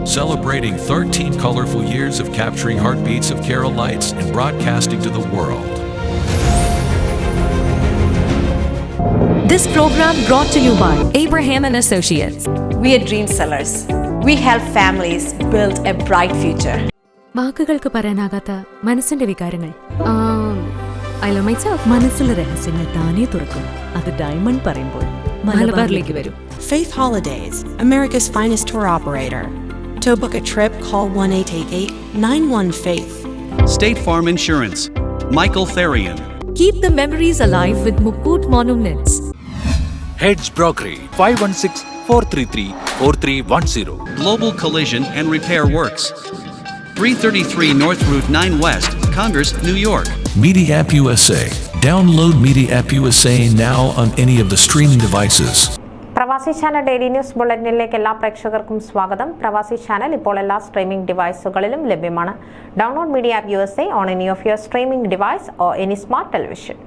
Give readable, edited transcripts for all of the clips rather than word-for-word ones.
celebrating 13 colorful years of capturing heartbeats of Keralites and broadcasting to the world. This program brought to you by Abraham and Associates. We are dream sellers. We help families build a bright future. വാക്കുകൾക്ക് പറയാനാകാത്ത മനസ്സിന്റെ വികാരങ്ങൾ. I love myself. മനസ്സിലെ രഹസ്യങ്ങൾ താനേ തുറക്കും. അത് diamond പറയുമ്പോൾ മലബാറിലേക്ക് വരും. Faith Holidays, America's finest tour operator. To book a trip, call 1-888-91-FAITH. State Farm Insurance, Michael Therian. Keep the memories alive with Mukut Monuments. Heads Brokery 516-433-4310. Global Collision and Repair Works, 333 North Route 9 West, Congress, New York. Media App USA. Download Media App USA now on any of the streaming devices. പ്രവാസി channel daily news ബുള്ളറ്റിനിലേക്ക് എല്ലാ പ്രേക്ഷകർക്കും സ്വാഗതം. പ്രവാസി channel ഇപ്പോൾ എല്ലാ streaming ഡിവൈസുകളിലും ലഭ്യമാണ്. Download media app USA on any of your streaming device or any smart television.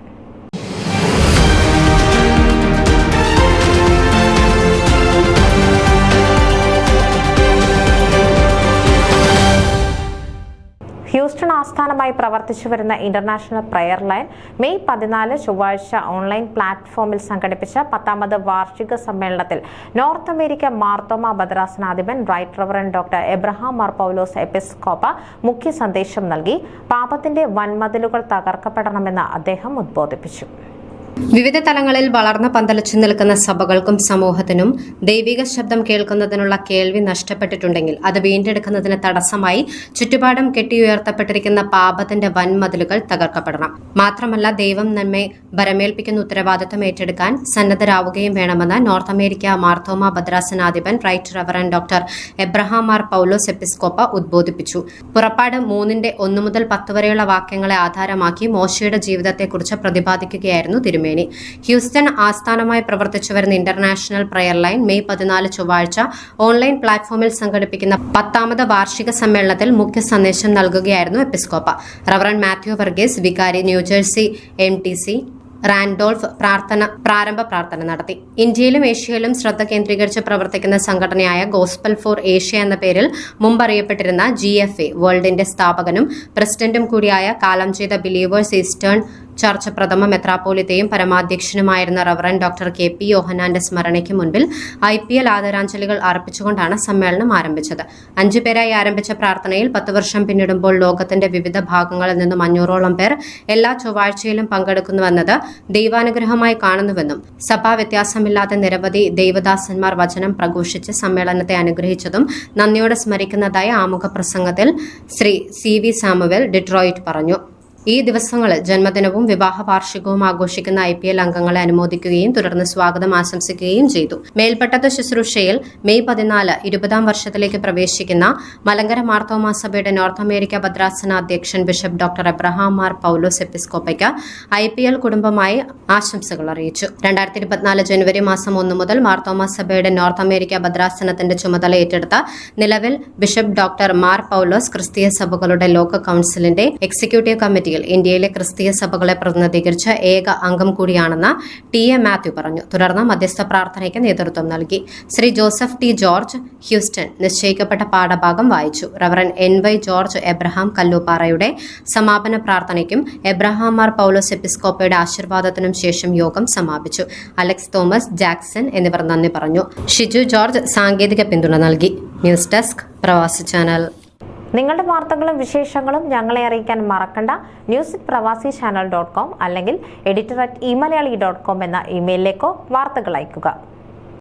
Houston ആസ്ഥാനമായി പ്രവർത്തിച്ചു വരുന്ന ഇന്റർനാഷണൽ പ്രയർ ലൈൻ മെയ് 14 ചൊവ്വാഴ്ച ഓൺലൈൻ പ്ലാറ്റ്ഫോമിൽ സംഘടിപ്പിച്ച 10ാമത് വാർഷിക സമ്മേളനത്തിൽ നോർത്ത് അമേരിക്ക മാർത്തോമ ഭദ്രാസനാധിപൻ right reverend doctor Abraham Mar Paulose Episcopa മുഖ്യ സന്ദേശം നൽകി. പാപത്തിന്റെ വൻമതിലുകൾ തകർക്കപ്പെടണമെന്ന് അദ്ദേഹം ഉദ്ബോധിപ്പിച്ചു. വിവിധ തലങ്ങളിൽ വളർന്നു പന്തലിച്ചു നിൽക്കുന്ന സഭകൾക്കും സമൂഹത്തിനും ദൈവിക ശബ്ദം കേൾക്കുന്നതിനുള്ള കേൾവി നഷ്ടപ്പെട്ടിട്ടുണ്ടെങ്കിൽ അത് വീണ്ടെടുക്കുന്നതിന് തടസ്സമായി ചുറ്റുപാടും കെട്ടിയുയർത്തപ്പെട്ടിരിക്കുന്ന പാപത്തിന്റെ വൻമതിലുകൾ തകർക്കപ്പെടണം. മാത്രമല്ല, ദൈവം നമ്മെ ഭരമേൽപ്പിക്കുന്ന ഉത്തരവാദിത്വം ഏറ്റെടുക്കാൻ സന്നദ്ധരാവുകയും വേണമെന്ന് നോർത്ത് അമേരിക്ക മാർത്തോമ ഭദ്രാസനാധിപൻ right reverend doctor Abraham Mar Paulose Episcopa ഉദ്ബോധിപ്പിച്ചു. പുറപ്പാട് 3:1 മുതൽ 10 വരെയുള്ള വാക്യങ്ങളെ ആധാരമാക്കി മോശയുടെ ജീവിതത്തെക്കുറിച്ച് പ്രതിപാദിക്കുകയായിരുന്നു തിരുമേനി. ഹ്യൂസ്റ്റൺ ആസ്ഥാനമായി പ്രവർത്തിച്ചു വരുന്ന ഇന്റർനാഷണൽ പ്രയർ ലൈൻ മെയ് 14 ചൊവ്വാഴ്ച ഓൺലൈൻ പ്ലാറ്റ്ഫോമിൽ സംഘടിപ്പിക്കുന്ന 10ാമത് വാർഷിക സമ്മേളനത്തിൽ മുഖ്യ സന്ദേശം നൽകുകയായിരുന്നു എപ്പിസ്കോപ്പ. റവറൻഡ് മാത്യു വർഗീസ് വികാരി ന്യൂജേഴ്സി MTC റാൻഡോൾഫ് പ്രാരംഭ പ്രാർത്ഥന നടത്തി. ഇന്ത്യയിലും ഏഷ്യയിലും ശ്രദ്ധ കേന്ദ്രീകരിച്ച് പ്രവർത്തിക്കുന്ന സംഘടനയായ ഗോസ്പൽ ഫോർ ഏഷ്യ എന്ന പേരിൽ മുമ്പറിയപ്പെട്ടിരുന്ന GFA വേൾഡിന്റെ സ്ഥാപകനും പ്രസിഡന്റും കൂടിയായ കാലം ചെയ്ത ബിലീവേഴ്സ് ഈസ്റ്റേൺ ചർച്ച് പ്രഥമ മെത്രാപ്പോലിത്തയും പരമാധ്യക്ഷനുമായിരുന്ന റവറൻഡ് ഡോക്ടർ KP യോഹന്നാന്റെ സ്മരണയ്ക്ക് മുൻപിൽ IPL ആദരാഞ്ജലികൾ അർപ്പിച്ചുകൊണ്ടാണ് സമ്മേളനം ആരംഭിച്ചത്. 5 പേരായി ആരംഭിച്ച പ്രാർത്ഥനയിൽ 10 വർഷം പിന്നിടുമ്പോൾ ലോകത്തിന്റെ വിവിധ ഭാഗങ്ങളിൽ നിന്നും 500ഓളം പേർ എല്ലാ ചൊവ്വാഴ്ചയിലും പങ്കെടുക്കുന്നുവെന്നത് ദൈവാനുഗ്രഹമായി കാണുന്നുവെന്നും സഭാ വ്യത്യാസമില്ലാതെ നിരവധി ദൈവദാസന്മാർ വചനം പ്രഘോഷിച്ച് സമ്മേളനത്തെ അനുഗ്രഹിച്ചതും നന്ദിയോടെ സ്മരിക്കുന്നതായി ആമുഖ പ്രസംഗത്തിൽ ശ്രീ CV സാമുവൽ ഡിട്രോയിറ്റ് പറഞ്ഞു. ഈ ദിവസങ്ങളിൽ ജന്മദിനവും വിവാഹ വാർഷികവും ആഘോഷിക്കുന്ന IPL അംഗങ്ങളെ അനുമോദിക്കുകയും തുടർന്ന് സ്വാഗതം ആശംസിക്കുകയും ചെയ്തു. മേൽപ്പെട്ടത്ത് ശുശ്രൂഷയിൽ മെയ് 14 20ാം വർഷത്തിലേക്ക് പ്രവേശിക്കുന്ന മലങ്കര മാർത്തോമ സഭയുടെ നോർത്ത് അമേരിക്ക ഭദ്രാസന അധ്യക്ഷൻ ബിഷപ്പ് ഡോക്ടർ എബ്രഹാം മാർ പൗലോസ് എപ്പിസ്കോപ്പയ്ക്ക് IPL കുടുംബമായി ആശംസകൾ അറിയിച്ചു. 2024 ജനുവരി മാസം 1 മുതൽ മാർത്തോമ സഭയുടെ നോർത്ത് അമേരിക്ക ഭദ്രാസനത്തിന്റെ ചുമതല ഏറ്റെടുത്ത നിലവിൽ ബിഷപ്പ് ഡോക്ടർ മാർ പൗലോസ് ക്രിസ്തീയ സഭകളുടെ ലോക കൌൺസിലിന്റെ എക്സിക്യൂട്ടീവ് കമ്മിറ്റിയിൽ ഇന്ത്യയിലെ ക്രിസ്തീയ സഭകളെ പ്രതിനിധീകരിച്ച ഏക അംഗം കൂടിയാണെന്ന് TA മാത്യു പറഞ്ഞു. തുടർന്ന് മധ്യസ്ഥ പ്രാർത്ഥനയ്ക്ക് നേതൃത്വം നൽകി. Shri Joseph T George Houston നിശ്ചയിക്കപ്പെട്ട പാഠഭാഗം വായിച്ചു. റവറൻ NY ജോർജ് എബ്രഹാം കല്ലൂപ്പാറയുടെ സമാപന പ്രാർത്ഥനയ്ക്കും എബ്രഹാം മാർ പൗലോസ് എപ്പിസ്കോപ്പയുടെ ആശീർവാദത്തിനും ശേഷം യോഗം സമാപിച്ചു. അലക്സ് തോമസ്, ജാക്സൺ എന്നിവർ നന്ദി പറഞ്ഞു. ഷിജു ജോർജ് സാങ്കേതിക പിന്തുണ നൽകി. ന്യൂസ് ഡെസ്ക് പ്രവാസി ചാനൽ. നിങ്ങളുടെ വാർത്തകളും വിശേഷങ്ങളും ഞങ്ങളെ അറിയിക്കാൻ മറക്കണ്ട. news@pravasichannel.com അല്ലെങ്കിൽ editor@eMalayali.com എന്ന ഇമെയിലിലേക്കോ വാർത്തകൾ അയയ്ക്കുക.